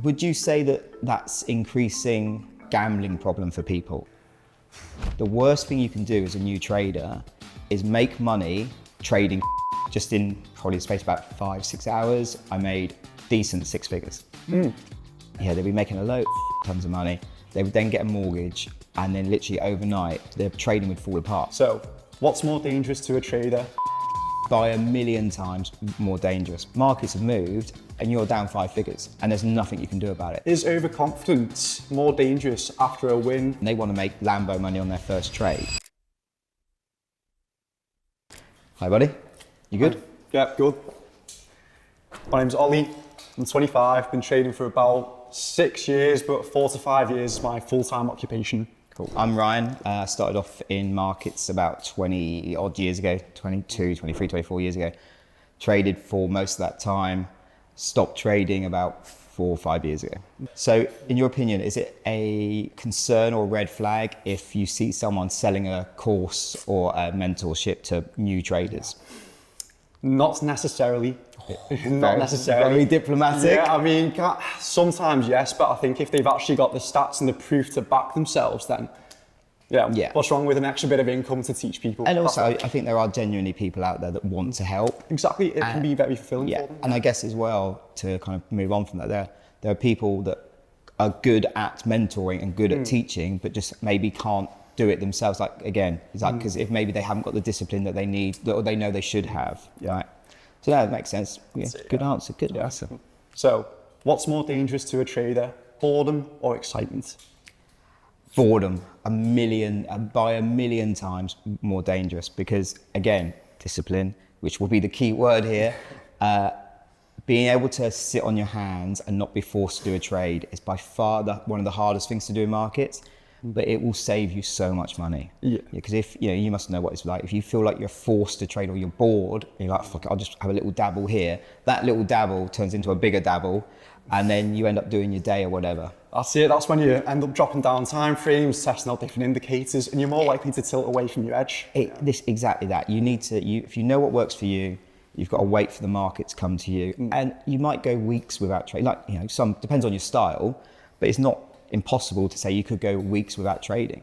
Would you say that that's increasing gambling problem for people? The worst thing you can do as a new trader is make money trading. Just in probably the space of about 5-6 hours, I made decent 6 figures. Yeah, they'd be making a load, tons of money. They would then get a mortgage, and then literally overnight, their trading would fall apart. So, what's more dangerous to a trader? By 1,000,000 times more dangerous. Markets have moved, and you're down 5 figures, and there's nothing you can do about it. Is overconfidence more dangerous after a win? And they want to make Lambo money on their first trade. Hi, buddy. You good? Yeah, good. My name's Ollie. I'm 25, been trading for about 6 years, but 4 to 5 years is my full-time occupation. Cool. I'm Ryan. I started off in markets about 20 odd years ago, 22, 23, 24 years ago. Traded for most of that time, stopped trading about 4 or 5 years ago. So in your opinion, is it a concern or a red flag if you see someone selling a course or a mentorship to new traders? Not necessarily. Not necessarily. Very diplomatic. Yeah, I mean, sometimes yes, but I think if they've actually got the stats and the proof to back themselves, then yeah. What's wrong with an extra bit of income to teach people? And also, I think there are genuinely people out there that want to help. Exactly, it can be very fulfilling for them. And I guess as well, to kind of move on from that, there are people that are good at mentoring and good at teaching, but just maybe can't do it themselves. Like, again, it's like, because if maybe they haven't got the discipline that they need, or they know they should have, right? So that makes sense. Yeah, good answer, good answer. So, what's more dangerous to a trader, boredom or excitement? Boredom, by 1,000,000 times more dangerous, because again, discipline, which will be the key word here, being able to sit on your hands and not be forced to do a trade is by far one of the hardest things to do in markets. But it will save you so much money. Yeah. Because if you must know what it's like. If you feel like you're forced to trade or you're bored, you're like, fuck it, I'll just have a little dabble here. That little dabble turns into a bigger dabble, and then you end up doing your day or whatever. That's it. That's when you end up dropping down time frames, testing out different indicators, and you're more likely to tilt away from your edge. Exactly that. You need to. If you know what works for you, you've got to wait for the market to come to you, and you might go weeks without trading. Like some depends on your style, but it's not impossible to say you could go weeks without trading.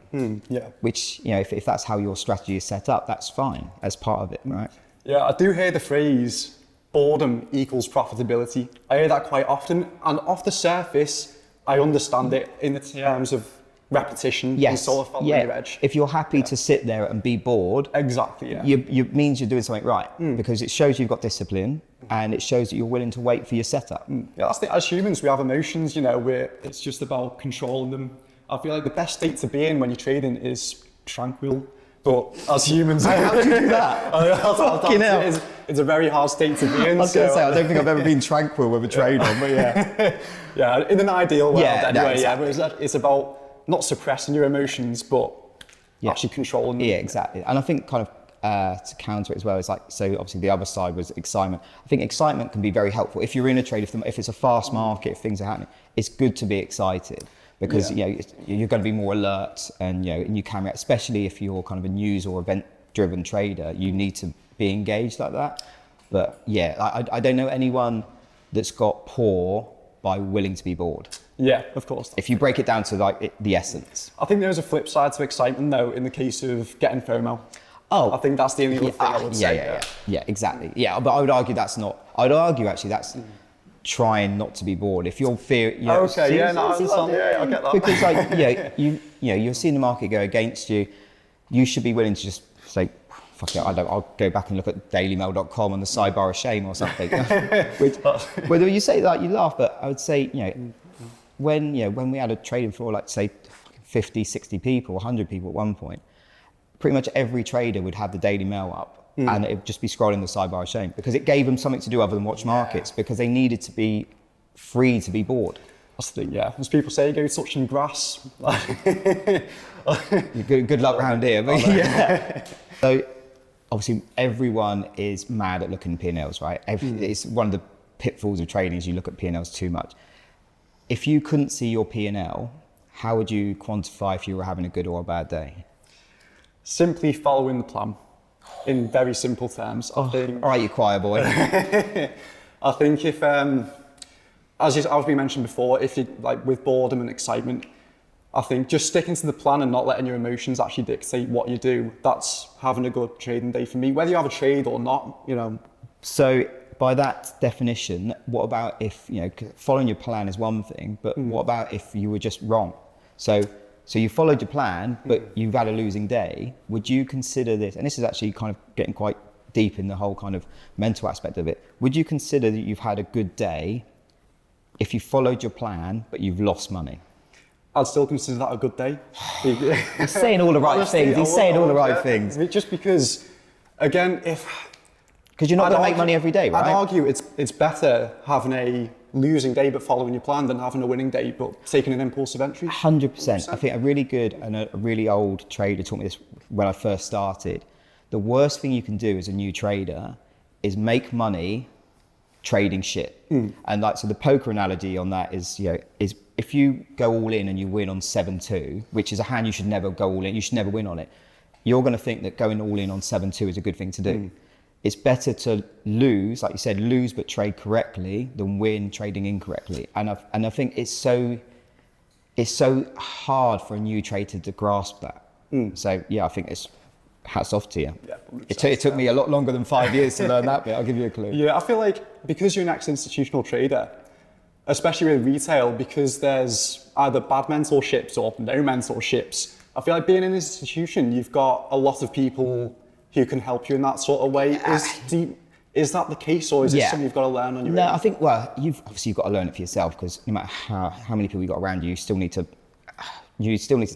Which, if that's how your strategy is set up, that's fine as part of it, right? Yeah, I do hear the phrase boredom equals profitability. I hear that quite often, and off the surface, I understand it in the terms of repetition and sort of following your edge. If you're happy to sit there and be bored, exactly, you means you're doing something right, because it shows you've got discipline and it shows that you're willing to wait for your setup. Yeah, that's the, as humans, we have emotions, it's just about controlling them. I feel like the best state to be in when you're trading is tranquil. But as humans, how do you do that? It's a very hard state to be in. I was going to say, I don't think I've ever been tranquil with a trade on, but yeah, in an ideal world anyway, but it's about not suppressing your emotions, but actually controlling them. Yeah, exactly. And I think kind of to counter it as well, is like, so obviously the other side was excitement. I think excitement can be very helpful. If you're in a trade, if it's a fast market, if things are happening, it's good to be excited. Because you're going to be more alert, and you can react, especially if you're kind of a news or event-driven trader. You need to be engaged like that. But I don't know anyone that's got poor by willing to be bored. Yeah, of course. If you break it down to like the essence. I think there's a flip side to excitement though, in the case of getting FOMO. Oh, I think that's the only other thing I would say. Yeah, exactly. Yeah, but I would argue that's not. I'd argue actually that's trying not to be bored. If you're fear, I get that. Because you're seeing the market go against you. You should be willing to just say, fuck it, I'll go back and look at dailymail.com on the sidebar of shame or something. Whether you say that, you laugh, but I would say, when we had a trading floor, like say 50, 60 people, 100 people at one point, pretty much every trader would have the Daily Mail up. And it would just be scrolling the sidebar of shame, because it gave them something to do other than watch markets, because they needed to be free to be bored. That's the thing, as people say, go touching grass. Good luck round here. But So obviously everyone is mad at looking at P&Ls, right? It's one of the pitfalls of trading is you look at P&Ls too much. If you couldn't see your P&L, how would you quantify if you were having a good or a bad day? Simply following the plan. In very simple terms, I think. All right, you choir boy. I think if as we mentioned before, if you like with boredom and excitement, I think just sticking to the plan and not letting your emotions actually dictate what you do, that's having a good trading day for me, whether you have a trade or not, you know. So by that definition, what about if, you know, following your plan is one thing, but what about if you were just wrong? So you followed your plan, but you've had a losing day. Would you consider this, and this is actually kind of getting quite deep in the whole kind of mental aspect of it, would you consider that you've had a good day if you followed your plan, but you've lost money? I'd still consider that a good day. He's saying all the right things. He's saying all the right things. Just because, again, because you're not going to make money every day, right? I'd argue it's better having a losing day but following your plan than having a winning day but taking an impulsive entry. 100%. I think a really good and a really old trader taught me this when I first started. The worst thing you can do as a new trader is make money trading shit. And like, so the poker analogy on that is, you know, is if you go all in and you win on 7-2, which is a hand you should never go all in, you should never win on it. You're going to think that going all in on 7-2 is a good thing to do. It's better to lose, like you said, lose but trade correctly than win trading incorrectly. And I think it's so hard for a new trader to grasp that. So yeah, I think it's hats off to you. Yeah, it took me a lot longer than 5 years to learn that bit. I'll give you a clue. Yeah, I feel like because you're an ex-institutional trader, especially with retail, because there's either bad mentorships or no mentorships, I feel like being in an institution, you've got a lot of people who can help you in that sort of way. Is that the case, or is it something you've got to learn on your own? No, I think, well, you've got to learn it for yourself, because no matter how many people you've got around you, you still need to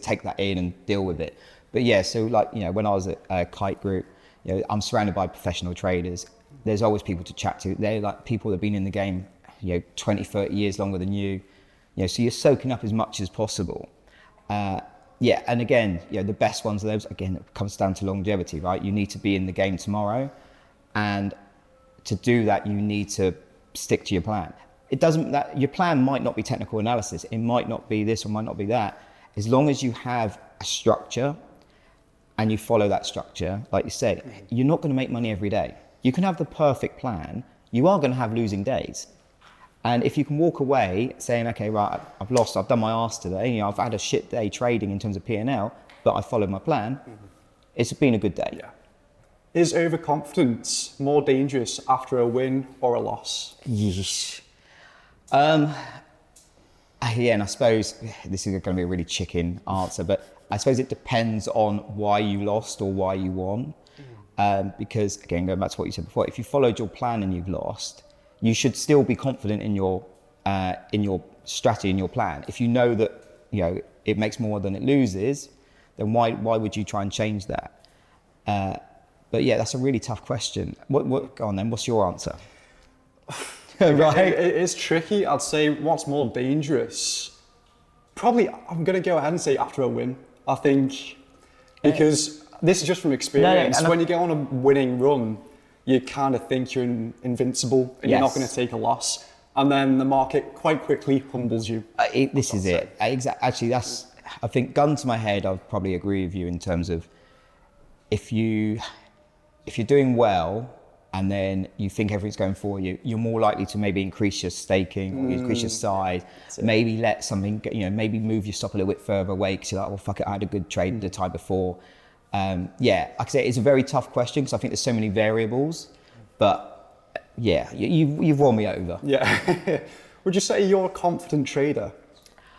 take that in and deal with it. But yeah, so like, you know, when I was at Kite Group, you know, I'm surrounded by professional traders. There's always people to chat to. They're like people that have been in the game, you know, 20, 30 years longer than you. You know, so you're soaking up as much as possible. Yeah, and again, you know, the best ones of those, again, it comes down to longevity, right? You need to be in the game tomorrow. And to do that, you need to stick to your plan. Your plan might not be technical analysis. It might not be this or might not be that. As long as you have a structure and you follow that structure, like you said, you're not going to make money every day. You can have the perfect plan. You are going to have losing days. And if you can walk away saying, okay, right, I've lost, I've done my arse today, you know, I've had a shit day trading in terms of P&L, but I followed my plan, it's been a good day. Yeah. Is overconfidence more dangerous after a win or a loss? Yeesh. Yeah, and I suppose this is going to be a really chicken answer, but I suppose it depends on why you lost or why you won. Because again, going back to what you said before, if you followed your plan and you've lost, you should still be confident in your strategy, in your plan. If you know that, you know, it makes more than it loses, then why would you try and change that? But yeah, that's a really tough question. Go on then, what's your answer? Right? It is tricky. I'd say what's more dangerous? Probably, I'm going to go ahead and say after a win. I think, because this is just from experience. When you go on a winning run, you kind of think you're invincible and you're not going to take a loss. And then the market quite quickly humbles you. This is it. Actually, I think, gun to my head, I'd probably agree with you in terms of if you're doing well and then you think everything's going for you, you're more likely to maybe increase your staking or increase your size, maybe let something, you know, maybe move your stop a little bit further away because you're like, well, fuck it, I had a good trade the time before. Yeah, like I say, it's a very tough question because I think there's so many variables, but yeah, you've won me over. Yeah. Would you say you're a confident trader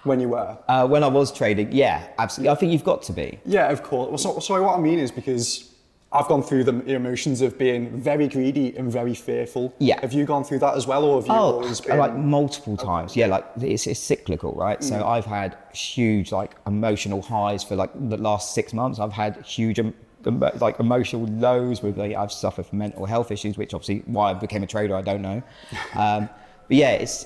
when you were? When I was trading, yeah, absolutely. I think you've got to be. Yeah, of course. So what I mean is because I've gone through the emotions of being very greedy and very fearful. Yeah. Have you gone through that as well, or have you always been? Like multiple times. Yeah, like it's cyclical, right? So I've had huge like emotional highs for like the last 6 months. I've had huge like emotional lows with like I've suffered from mental health issues, which obviously why I became a trader, I don't know. But yeah, it's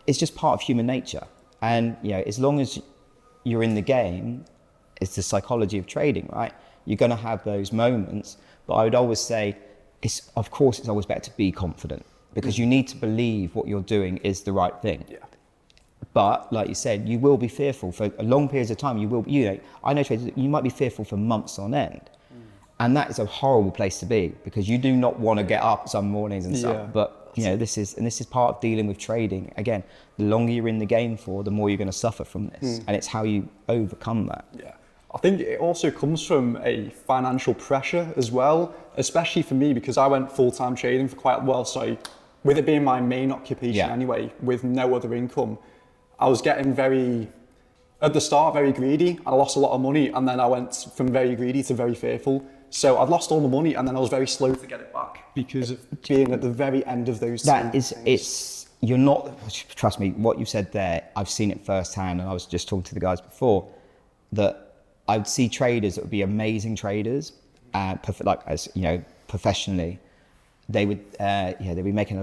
just part of human nature. And you know, as long as you're in the game, it's the psychology of trading, right? You're going to have those moments, but I would always say, of course, it's always better to be confident because you need to believe what you're doing is the right thing. Yeah. But like you said, you will be fearful for a long periods of time. I know traders, you might be fearful for months on end. And that is a horrible place to be because you do not want to get up some mornings and stuff. But this is part of dealing with trading. Again, the longer you're in the game for, the more you're going to suffer from this, and it's how you overcome that. Yeah, I think it also comes from a financial pressure as well, especially for me because I went full-time trading for quite a while. So, with it being my main occupation anyway, with no other income, I was getting at the start, very greedy. I lost a lot of money, and then I went from very greedy to very fearful. So I'd lost all the money, and then I was very slow to get it back because of being at the very end of those you're not, trust me, what you said there, I've seen it firsthand, and I was just talking to the guys before, that I would see traders that would be amazing traders, professionally. They would, they'd be making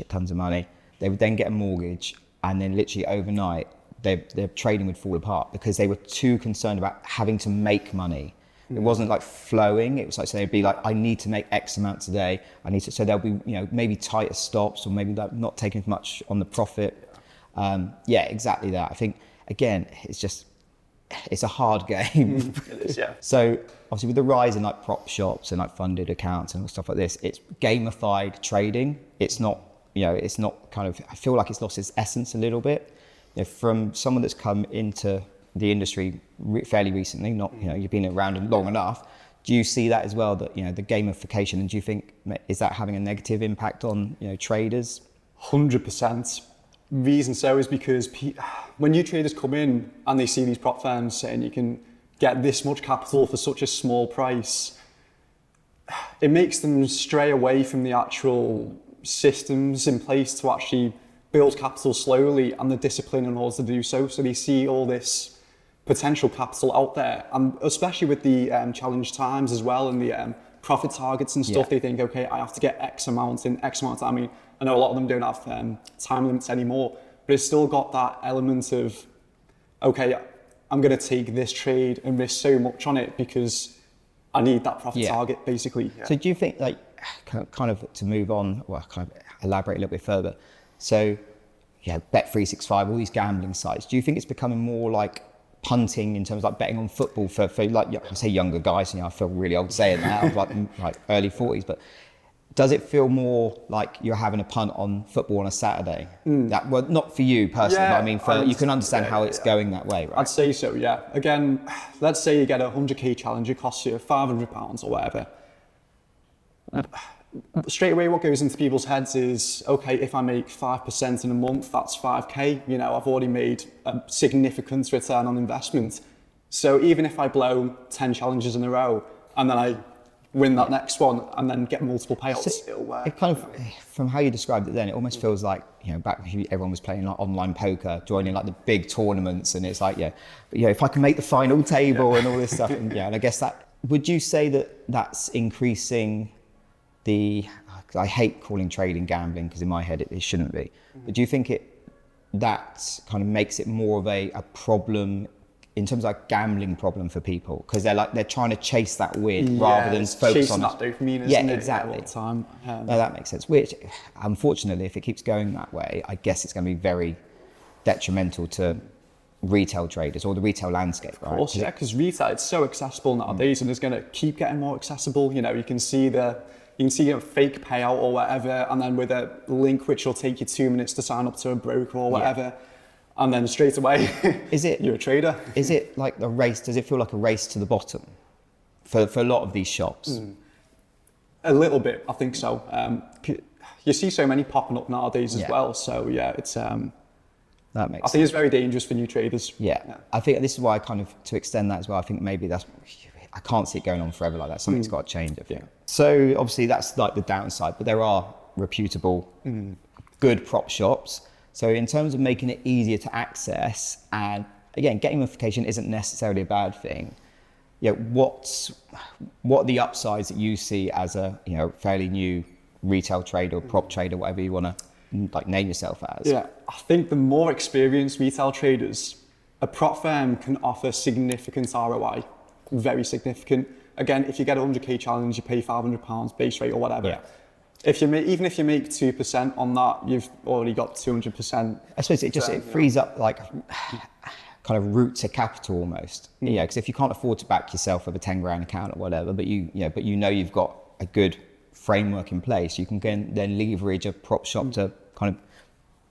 tons of money. They would then get a mortgage, and then literally overnight, their trading would fall apart because they were too concerned about having to make money. It wasn't like flowing. It was like, so they'd be like, I need to make X amount today. So there'll be, maybe tighter stops, or maybe like not taking as much on the profit. Exactly that. I think, again, it's a hard game. It is, yeah. So obviously with the rise in like prop shops and like funded accounts and stuff like this, it's gamified trading. It's not, it's not kind of, I feel like it's lost its essence a little bit. From someone that's come into the industry fairly recently, not, you've been around long enough, do you see that as well, that, the gamification, and do you think, is that having a negative impact on, traders? 100%. Reason so is because when new traders come in and they see these prop firms saying you can get this much capital for such a small price, it makes them stray away from the actual systems in place to actually build capital slowly and the discipline in order to do so. So they see all this potential capital out there, and especially with the challenge times as well, and the profit targets and stuff, they think, okay, I have to get X amount in X amount of time. I mean, I know a lot of them don't have time limits anymore, but it's still got that element of, okay, I'm going to take this trade and risk so much on it because I need that profit target, basically. Yeah. So do you think, like, kind of to move on, well, kind of elaborate a little bit further. So, Bet365, all these gambling sites, do you think it's becoming more like punting in terms of like betting on football for like, I say younger guys, I feel really old saying that, I'm like early 40s, but does it feel more like you're having a punt on football on a Saturday? That, well, not for you personally, but I mean, you can understand how it's going that way, right? I'd say so, yeah. Again, let's say you get a 100k challenge, it costs you £500 or whatever. Straight away, what goes into people's heads is, okay, if I make 5% in a month, that's 5k. I've already made a significant return on investment. So even if I blow 10 challenges in a row and then I win that next one and then get multiple payouts, it'll work. It kind of, from how you described it then, it almost feels like, back when everyone was playing like online poker, joining like the big tournaments, and it's like, if I can make the final table and all this stuff, and I guess that, would you say that that's increasing I hate calling trading gambling because in my head it shouldn't be. But do you think that kind of makes it more of a problem in terms of like gambling problem for people? Because they're trying to chase that win rather than focus on that dopamine, isn't it? Exactly. All the time. No, that makes sense. Which, unfortunately, if it keeps going that way, I guess it's going to be very detrimental to retail traders or the retail landscape, right? Of course, yeah, because retail, it's so accessible nowadays, and it's going to keep getting more accessible. You can see a fake payout or whatever, and then with a link which will take you 2 minutes to sign up to a broker or whatever, and then straight away, you're a trader. Is it like a race? Does it feel like a race to the bottom for a lot of these shops? A little bit, I think so. You see so many popping up nowadays as well, so it's. That makes sense. I think it's very dangerous for new traders. Yeah. I think this is why to extend that as well, I think maybe I can't see it going on forever like that. Something's got to change, I think. So obviously that's like the downside, but there are reputable, good prop shops. So in terms of making it easier to access, and again, gamification isn't necessarily a bad thing. What are the upsides that you see as a fairly new retail trader or prop trader, whatever you want to like name yourself as? Yeah, I think the more experienced retail traders, a prop firm can offer significant ROI, very significant. Again, if you get a 100k challenge, you pay £500 base rate or whatever. Yeah. Even if you make 2% on that, you've already got 200%. I suppose it frees up like kind of route to capital almost. Because if you can't afford to back yourself with a 10 grand account or whatever, but you've got a good framework in place, you can then leverage a prop shop to kind of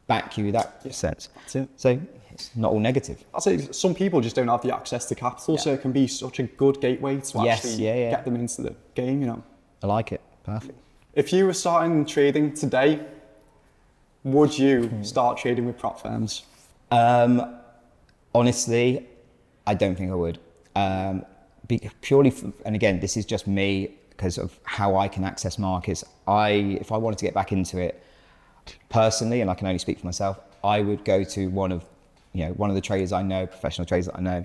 back you in that sense. That's it. So it's not all negative. I'd say some people just don't have the access to capital, so it can be such a good gateway to actually get them into the game, you know. I like it. Perfect. If you were starting trading today, would you start trading with prop firms? Honestly, I don't think I would. Purely, and again, this is just me because of how I can access markets. If I wanted to get back into it personally, and I can only speak for myself, I would go to one of the traders I know, professional traders that I know,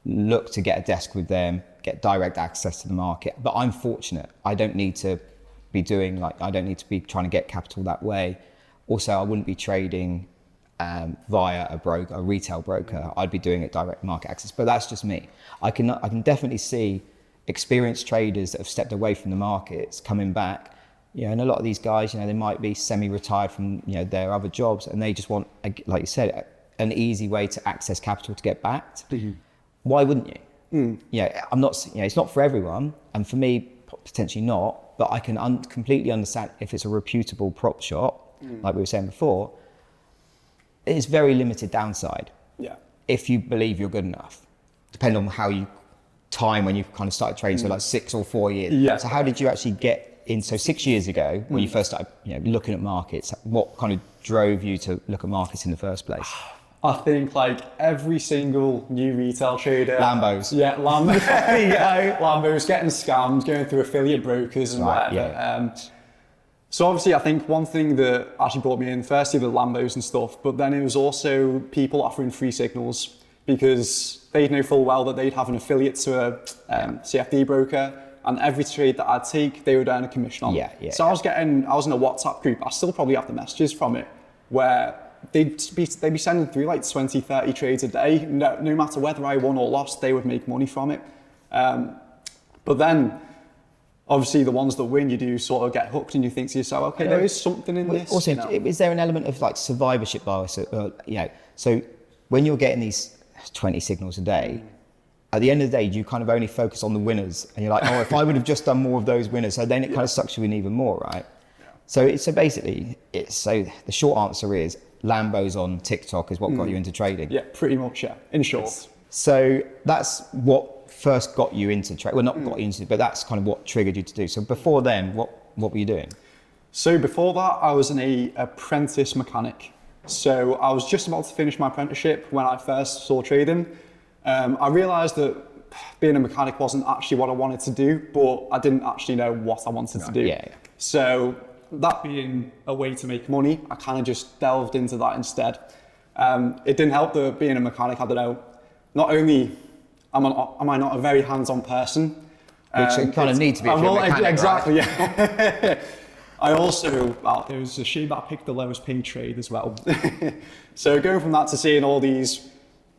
look to get a desk with them, get direct access to the market. But I'm fortunate. I don't need to be I don't need to be trying to get capital that way. Also, I wouldn't be trading via a retail broker. I'd be doing it direct market access, but that's just me. I can definitely see experienced traders that have stepped away from the markets coming back. And a lot of these guys, they might be semi-retired from their other jobs, and they just want, like you said, an easy way to access capital to get backed. Mm-hmm. Why wouldn't you? I'm not. It's not for everyone, and for me, potentially not. But I can completely understand if it's a reputable prop shop, like we were saying before. It's very limited downside. Yeah. If you believe you're good enough, depending on how you time when you kind of started trading, so like 6 or 4 years. Yeah. So how did you actually get in? So 6 years ago, when you first started, looking at markets, what kind of drove you to look at markets in the first place? I think like every single new retail trader. Lambos. Yeah, Lambos. Lambos getting scammed, going through affiliate brokers and whatever. Yeah. So obviously I think one thing that actually brought me in, firstly the Lambos and stuff, but then it was also people offering free signals because they'd know full well that they'd have an affiliate to a CFD broker, and every trade that I'd take, they would earn a commission on. So I was in a WhatsApp group, I still probably have the messages from it, where they'd be sending through like 20, 30 trades a day. No matter whether I won or lost, they would make money from it. But then, obviously, the ones that win, you do sort of get hooked, and you think to yourself, okay, there is something in this. Also, is there an element of like survivorship bias? So when you're getting these 20 signals a day, at the end of the day, you kind of only focus on the winners, and you're like, oh, if I would have just done more of those winners, so then it kind of sucks you in even more, right? So basically, the short answer is Lambos on TikTok is what got you into trading. Yeah, pretty much, yeah, in short. So that's what first got you into trade. Well, not got you into it, but that's kind of what triggered you to do. So before then, what were you doing? So before that, I was an apprentice mechanic. So I was just about to finish my apprenticeship when I first saw trading. I realised that being a mechanic wasn't actually what I wanted to do, but I didn't actually know what I wanted to do. Yeah. So that being a way to make money, I kind of just delved into that instead. It didn't help that being a mechanic, I don't know, not only am I not a very hands-on person. Which you kind of need to be if you're a mechanic, exactly, right? Yeah. I also, it was a shame that I picked the lowest paid trade as well. So going from that to seeing all these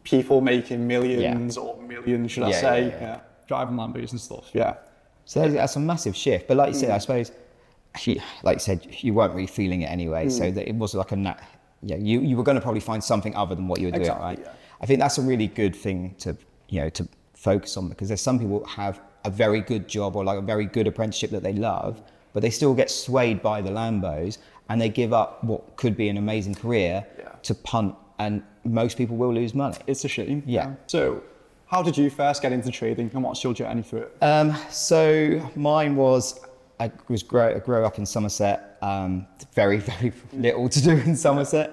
people making millions or millions, should I say, driving Lambos and stuff. Yeah. So that's a massive shift. But like you said, I suppose, like you said, you weren't really feeling it anyway. So that it was like you were going to probably find something other than what you were doing, right? Yeah. I think that's a really good thing to focus on, because there's some people have a very good job or like a very good apprenticeship that they love, but they still get swayed by the Lambos and they give up what could be an amazing career to punt, and most people will lose money. It's a shame. Yeah. So how did you first get into trading, and what's your journey through it? So mine was, I grew up in Somerset, very, very little to do in Somerset.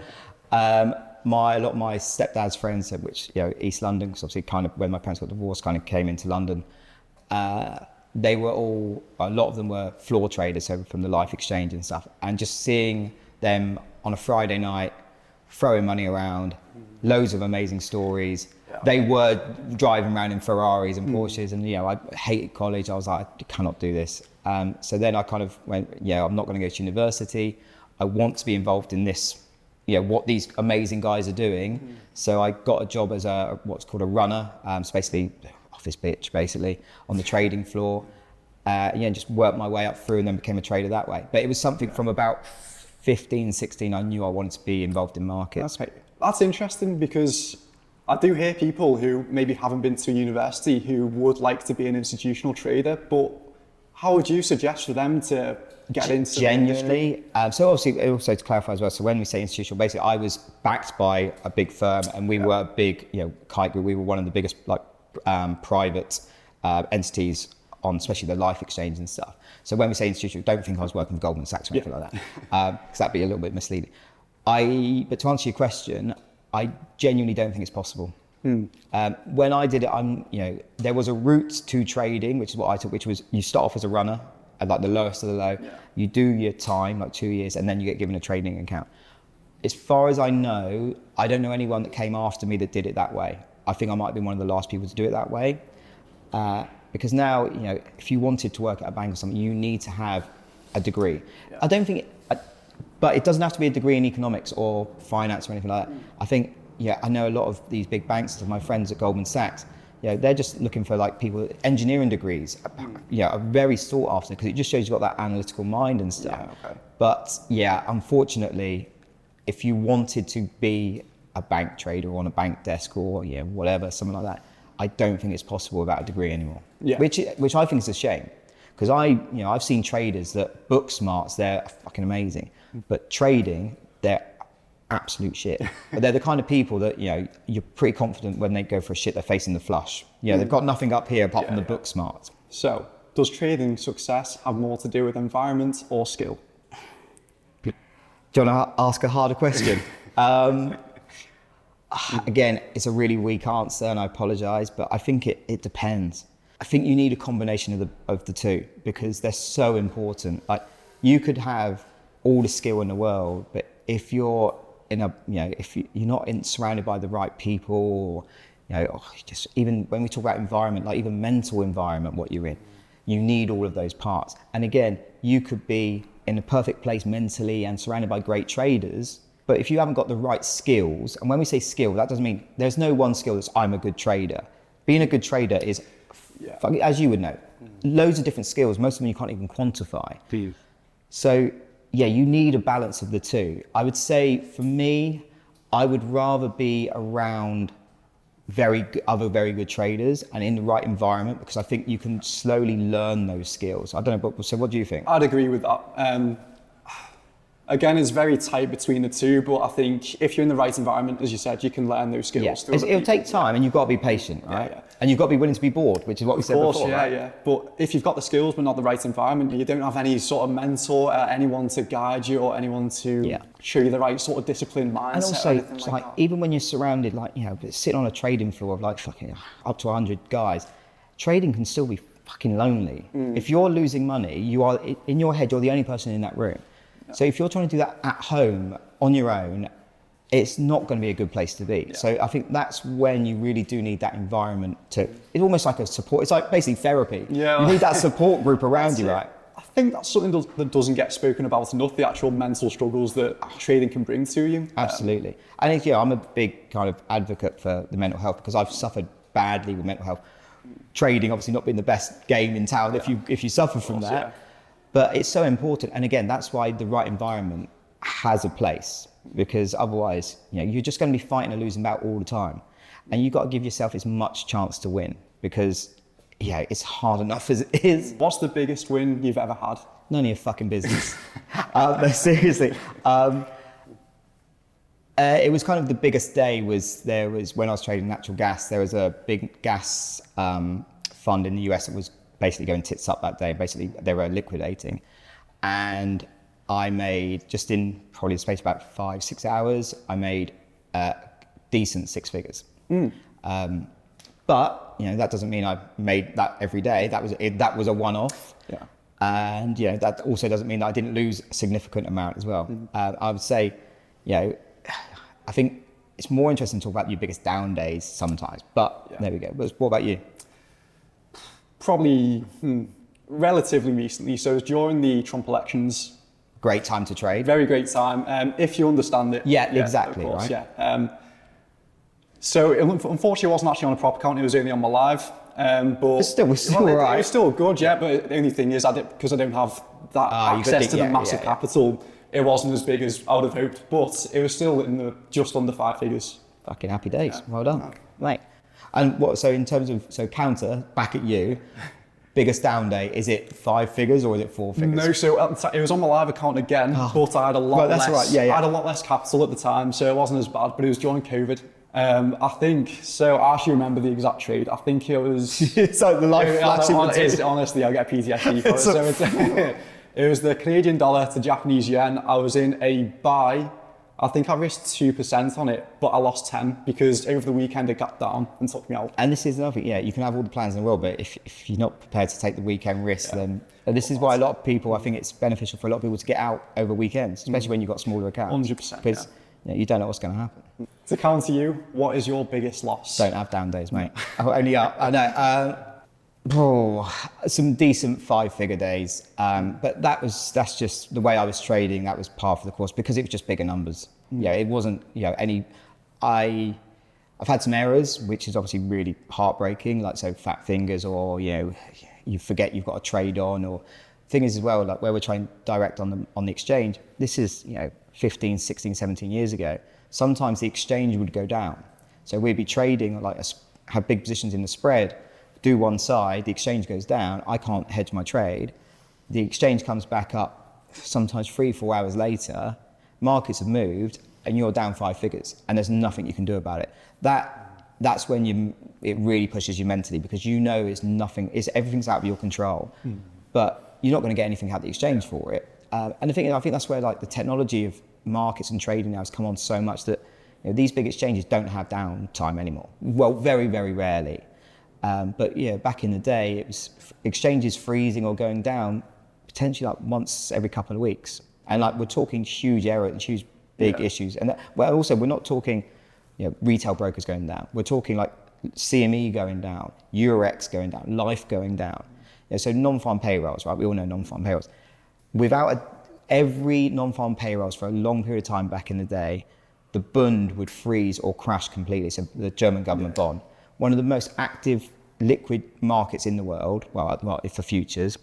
A lot of my stepdad's friends, which, East London, because obviously kind of when my parents got divorced, kind of came into London. They were a lot of them were floor traders, so from the Life Exchange and stuff. And just seeing them on a Friday night, throwing money around, loads of amazing stories. Yeah. They were driving around in Ferraris and Porsches, and I hated college. I was like, I cannot do this. So then I kind of went, I'm not going to go to university. I want to be involved in this, what these amazing guys are doing. So I got a job as what's called a runner. So basically, office bitch, basically, on the trading floor. Just worked my way up through and then became a trader that way. But it was something from about 15, 16, I knew I wanted to be involved in markets. That's interesting, because I do hear people who maybe haven't been to university who would like to be an institutional trader, but how would you suggest for them to get into genuinely. So obviously, also to clarify as well. So when we say institutional, basically, I was backed by a big firm, and we were a big, Kite Group. We were one of the biggest private entities on, especially the life exchange and stuff. So when we say institutional, don't think I was working for Goldman Sachs or anything like that, because that'd be a little bit misleading. But to answer your question, I genuinely don't think it's possible. When I did it, there was a route to trading, which is what I took, which was you start off as a runner at like the lowest of the low. Yeah. You do your time, like 2 years, and then you get given a trading account. As far as I know, I don't know anyone that came after me that did it that way. I think I might have been one of the last people to do it that way. Because now, if you wanted to work at a bank or something, you need to have a degree. Yeah. I don't think, but it doesn't have to be a degree in economics or finance or anything like that. I think, I know a lot of these big banks, my friends at Goldman Sachs, they're just looking for like people, engineering degrees, are very sought after because it just shows you've got that analytical mind and stuff. Yeah, okay. But unfortunately, if you wanted to be a bank trader on a bank desk or whatever, something like that, I don't think it's possible without a degree anymore. Yeah. Which I think is a shame, because I've seen traders that book smarts, they're fucking amazing, but trading, they're absolute shit. But they're the kind of people that you're pretty confident when they go for a shit, they're facing the flush. They've got nothing up here apart from the book smarts. So, does trading success have more to do with environment or skill? Do you want to ask a harder question? Again, it's a really weak answer, and I apologise, but I think it depends. I think you need a combination of the two, because they're so important. Like, you could have all the skill in the world, but if you're if you're not surrounded by the right people, just even when we talk about environment, like even mental environment, what you're in, you need all of those parts. And again, you could be in a perfect place mentally and surrounded by great traders, but if you haven't got the right skills, and when we say skill, that doesn't mean there's no one skill that's I'm a good trader. Being a good trader is, as you would know, loads of different skills, most of them you can't even quantify. So you need a balance of the two. I would say for me, I would rather be around other very good traders and in the right environment, because I think you can slowly learn those skills. I don't know, but so what do you think? I'd agree with that. Again, it's very tight between the two, but I think if you're in the right environment, as you said, you can learn those skills. It'll take time, and you've got to be patient, right? Yeah. And you've got to be willing to be bored, which is what we said before. Yeah. But if you've got the skills but not the right environment, you don't have any sort of mentor, anyone to guide you or anyone to show you the right sort of disciplined mindset. And also, like even when you're surrounded, sitting on a trading floor of like fucking up to 100 guys, trading can still be fucking lonely. If you're losing money, you are in your head, you're the only person in that room. So if you're trying to do that at home on your own, it's not going to be a good place to be. Yeah. So I think that's when you really do need that environment it's almost like a support. It's like basically therapy. Yeah. You need that support group around you, right? I think that's something that doesn't get spoken about enough, the actual mental struggles that trading can bring to you. Absolutely. And I'm a big kind of advocate for the mental health, because I've suffered badly with mental health. Trading obviously not being the best game in town if you suffer from that. Yeah. But it's so important. And again, that's why the right environment has a place, because otherwise, you're just going to be fighting a losing battle all the time. And you've got to give yourself as much chance to win, because it's hard enough as it is. What's the biggest win you've ever had? None of your fucking business. No, seriously. It was kind of the biggest day was when I was trading natural gas. There was a big gas fund in the US that was basically going tits up that day. Basically, they were liquidating. And I made, just in probably the space of about 5-6 hours, I made decent 6 figures. But, that doesn't mean I made that every day. That was a one-off. Yeah. And, that also doesn't mean that I didn't lose a significant amount as well. I would say, I think it's more interesting to talk about your biggest down days sometimes. But there we go. But what about you? Probably relatively recently. So it was during the Trump elections. Great time to trade. Very great time, if you understand it. Yeah, exactly. Of course, right. So unfortunately, it wasn't actually on a prop account. It was only on my live. But it's still right. It was still good, yeah. But the only thing is, because I don't have that access to the massive capital, it wasn't as big as I would have hoped. But it was still in the just under 5 figures. Fucking happy days. Yeah. Well done, mate. And so in terms of counter back at you, biggest down day, is it 5 figures or is it 4 figures? No, so it was on my live account again, but I had a lot less. Right. Yeah. I had a lot less capital at the time, so it wasn't as bad. But it was during COVID. I think so. I actually remember the exact trade. I think it was. It's like the life flashing. Honestly, I get PTSD for it. So it was the Canadian dollar to Japanese yen. I was in a buy. I think I risked 2% on it, but I lost 10 because over the weekend it got down and took me out. And this is another thing, you can have all the plans in the world, but if you're not prepared to take the weekend risk, then this is why a lot of people, I think it's beneficial for a lot of people to get out over weekends, especially when you've got smaller accounts. 100%. Because you don't know what's going to happen. To counter you, what is your biggest loss? Don't have down days, mate. Only up. I know. Some decent 5-figure days, but that's just the way I was trading. That was par for the course because it was just bigger numbers. It wasn't any. I've had some errors, which is obviously really heartbreaking, like so fat fingers, or you forget you've got a trade on, or thing is as well, like where we're trying direct on the exchange. This is 15, 16, 17 years ago. Sometimes the exchange would go down, so we'd be trading have big positions in the spread. Do one side, the exchange goes down, I can't hedge my trade. The exchange comes back up sometimes 3-4 hours later, markets have moved and you're down 5 figures and there's nothing you can do about it. That's when it really pushes you mentally because everything's out of your control, but you're not going to get anything out of the exchange for it. And I think that's where the technology of markets and trading now has come on so much that these big exchanges don't have downtime anymore. Well, very, very rarely. But back in the day, it was exchanges freezing or going down potentially once every couple of weeks. And we're talking huge error and huge big issues. And also we're not talking retail brokers going down. We're talking CME going down, Eurex going down, Life going down. So non-farm payrolls, right? We all know non-farm payrolls. Without every non-farm payrolls for a long period of time back in the day, the Bund would freeze or crash completely. So the German government bond. One of the most active liquid markets in the world, for futures,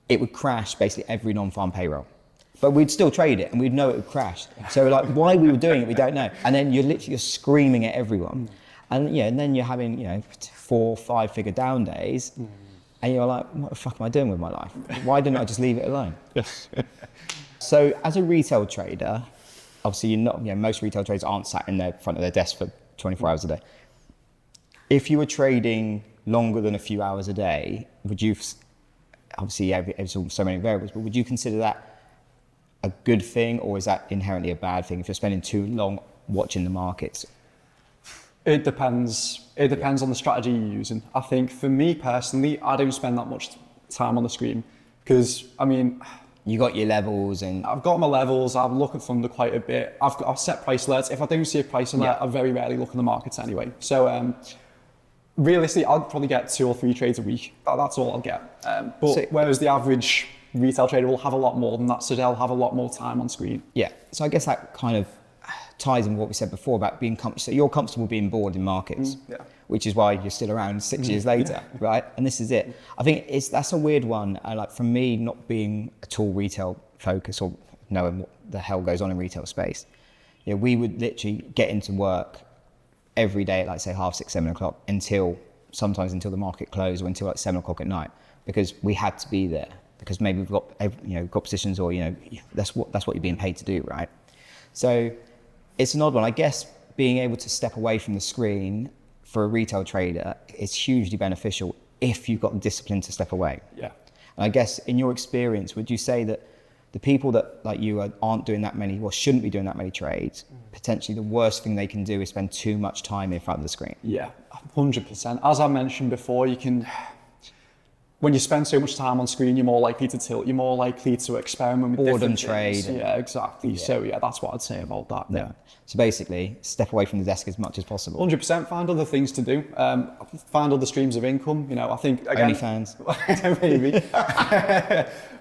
it would crash basically every non-farm payroll. But we'd still trade it and we'd know it would crash. So why we were doing it, we don't know. And then you're screaming at everyone. And then you're having 4, 5-figure down days and you're like, what the fuck am I doing with my life? Why didn't I just leave it alone? Yes. So as a retail trader, obviously you're not, most retail traders aren't sat in the front of their desk for 24 hours a day. If you were trading longer than a few hours a day, would you, obviously there's so many variables, but would you consider that a good thing or is that inherently a bad thing if you're spending too long watching the markets? It depends. It depends on the strategy you're using. I think for me personally, I don't spend that much time on the screen because, you got your levels and... I've got my levels, I look at Thunder quite a bit. I've set price alerts. If I don't see a price alert, I very rarely look in the markets anyway. So realistically, I'll probably get 2 or 3 trades a week. That's all I'll get. Whereas the average retail trader will have a lot more than that, so they'll have a lot more time on screen. Yeah, so I guess that kind of ties in what we said before about being comfortable. So you're comfortable being bored in markets, which is why you're still around 6 years later, right? And this is it. I think that's a weird one. For me, not being at all retail focused or knowing what the hell goes on in retail space, we would literally get into work every day at say 6:30, 7 o'clock sometimes until the market closed or until 7 o'clock at night because we had to be there because maybe we've got got positions or that's what you're being paid to do, right? So it's an odd one. I guess being able to step away from the screen for a retail trader is hugely beneficial if you've got the discipline to step away. Yeah. And I guess in your experience, would you say that the people that aren't doing that many, or shouldn't be doing that many trades, potentially the worst thing they can do is spend too much time in front of the screen? Yeah, 100%. As I mentioned before, when you spend so much time on screen, you're more likely to tilt, you're more likely to experiment with Boredom different things. trade. Yeah, exactly. Yeah. So that's what I'd say about that. Yeah. So basically, step away from the desk as much as possible. 100%. Find other things to do. Find other streams of income. I think again. OnlyFans. Maybe.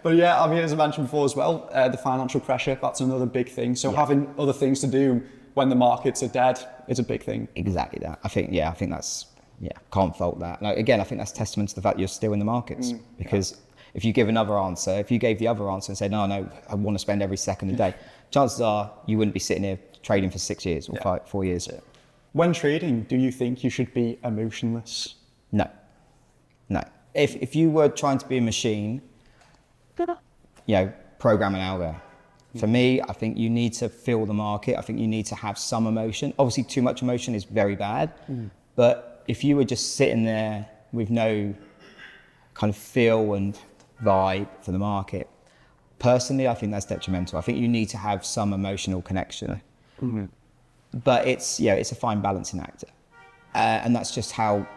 But as I mentioned before as well, the financial pressure. That's another big thing. So having other things to do when the markets are dead is a big thing. Exactly that. I think that's. Yeah, can't fault that. Again, I think that's testament to the fact you're still in the markets because if you gave the other answer and said, no, I want to spend every second of the day, chances are you wouldn't be sitting here trading for 6 years or 4 years. When trading, do you think you should be emotionless? No. if you were trying to be a machine, program an algo. For me, I think you need to feel the market. I think you need to have some emotion. Obviously, too much emotion is very bad. But if you were just sitting there with no kind of feel and vibe for the market, personally, I think that's detrimental. I think you need to have some emotional connection. But it's a fine balancing act, and that's just how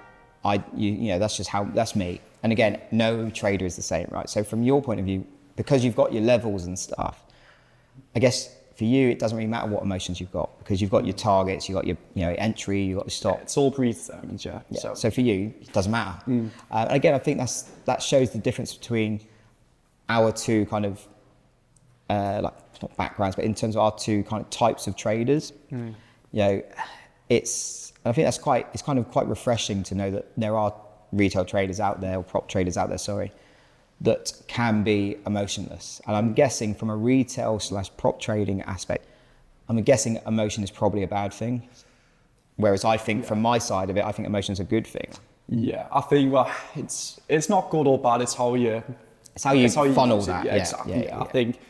that's me. And again, no trader is the same, right? So from your point of view, because you've got your levels and stuff, I guess for you it doesn't really matter what emotions you've got, because you've got your targets, you've got your entry, you've got your stop. It's all predetermined, yeah. So for you, it doesn't matter. Again, I think that shows the difference between our two kind of not backgrounds, but in terms of our two kind of types of traders. I think it's kind of quite refreshing to know that there are retail traders out there, or prop traders out there, sorry, that can be emotionless. And I'm guessing from a retail / prop trading aspect, I'm guessing emotion is probably a bad thing. Whereas I think from my side of it, I think emotion is a good thing. Yeah, I think, it's not good or bad, it's how you funnel that. Yeah, exactly. I think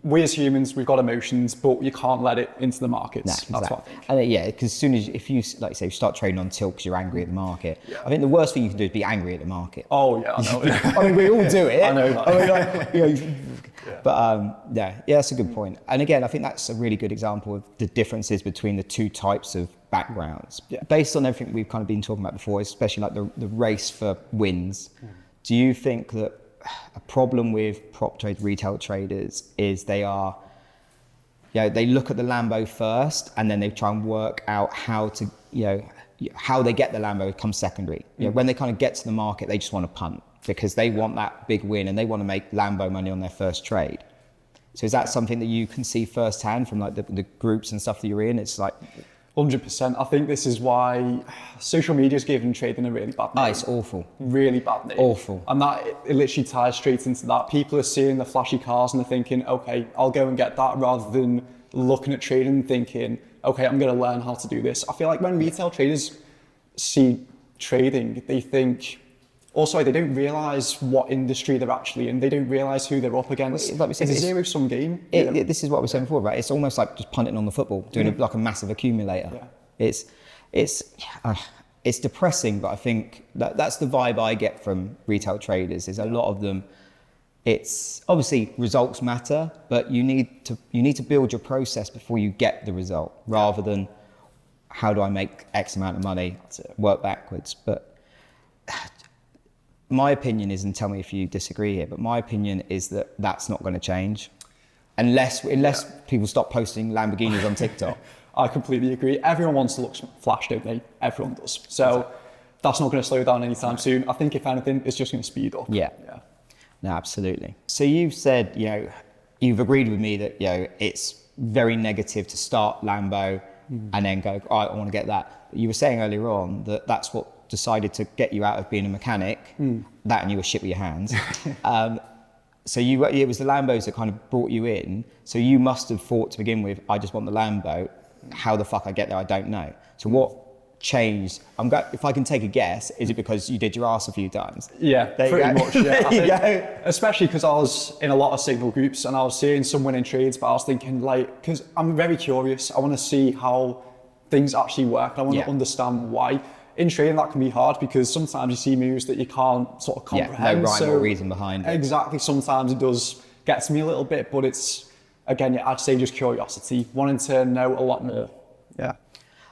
we as humans, we've got emotions, but you can't let it into the markets. Nah, That's exactly. what I think. And because as soon as, if you, like say, start trading on tilt because you're angry at the market, I think the worst thing you can do is be angry at the market. Oh yeah, I know. I mean, we all do it. I know that. But that's a good point. And again, I think that's a really good example of the differences between the two types of backgrounds. Based on everything we've kind of been talking about before, especially like the race for wins, do you think that a problem with prop trade retail traders is they look at the Lambo first, and then they try and work out how they get the Lambo comes secondary. When they kind of get to the market, they just want to punt because they want that big win and they want to make Lambo money on their first trade. So is that something that you can see firsthand from like the groups and stuff that you're in? It's like 100%. I think this is why social media is giving trading a really bad name. Oh, it's awful. Really bad name. Awful. And that it literally ties straight into that. People are seeing the flashy cars and they're thinking, okay, I'll go and get that, rather than looking at trading and thinking, okay, I'm going to learn how to do this. I feel like when retail traders see trading, they think, also they don't realise what industry they're actually in. They don't realise who they're up against. Like we said, it's a zero-sum game. This is what we were saying before, right? It's almost like just punting on the football, doing like a massive accumulator. It's depressing, but I think that's the vibe I get from retail traders. Is a lot of them. It's obviously results matter, but you need to build your process before you get the result, rather than how do I make X amount of money, work backwards. But my opinion is, and tell me if you disagree here, but my opinion is that that's not going to change unless people stop posting Lamborghinis on TikTok. I completely agree. Everyone wants to look flash, don't they? Everyone does. So that's not going to slow down anytime soon. I think if anything, it's just going to speed up. Yeah. No, absolutely. So you've said, you've agreed with me that, it's very negative to start Lambo and then go, all right, I want to get that. But you were saying earlier on that that's what decided to get you out of being a mechanic, that and you were shit with your hands. So it was the Lambos that kind of brought you in. So you must have thought to begin with, I just want the Lambo. How the fuck I get there, I don't know. So what changed? If I can take a guess, is it because you did your arse a few times? Yeah, pretty much. Yeah. There you go. Especially because I was in a lot of signal groups and I was seeing some winning trades, but I was thinking because I'm very curious. I want to see how things actually work. I want to understand why. In trading, that can be hard because sometimes you see moves that you can't sort of comprehend. No rhyme or reason behind it. Exactly. Sometimes it does get to me a little bit, but it's, again, I'd say just curiosity, wanting to know a lot more. Yeah.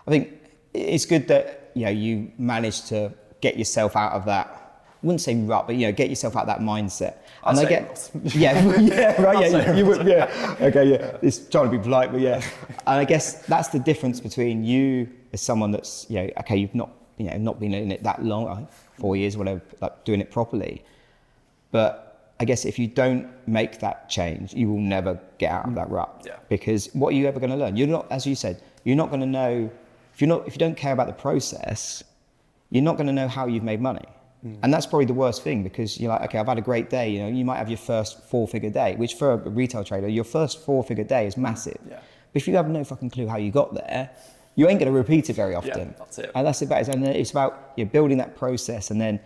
I think it's good that, you managed to get yourself out of that, I wouldn't say rut, but, get yourself out of that mindset. And I get, it's trying to be polite, but And I guess that's the difference between you as someone that's, okay, you've not been in it that long, 4 years, whatever, like doing it properly. But I guess if you don't make that change, you will never get out of that rut. Yeah. Because what are you ever going to learn? You're not, as you said, you're not going to know, if you don't care about the process, you're not going to know how you've made money. And that's probably the worst thing, because you're like, okay, I've had a great day. You might have your first 4-figure day, which for a retail trader, your first 4-figure day is massive. Yeah. But if you have no fucking clue how you got there, you ain't going to repeat it very often. Yeah, that's it. And that's about it. And it's about building that process and then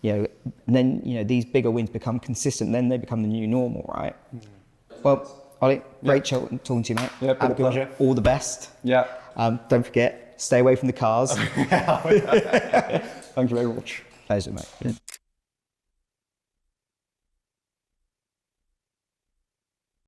you know, and then, you know, these bigger wins become consistent, then they become the new normal, right? Well, Ollie, great talking to you, mate. Yeah, been a pleasure. All the best. Yeah. Don't forget, stay away from the cars. Thank you very much. Pleasure, mate.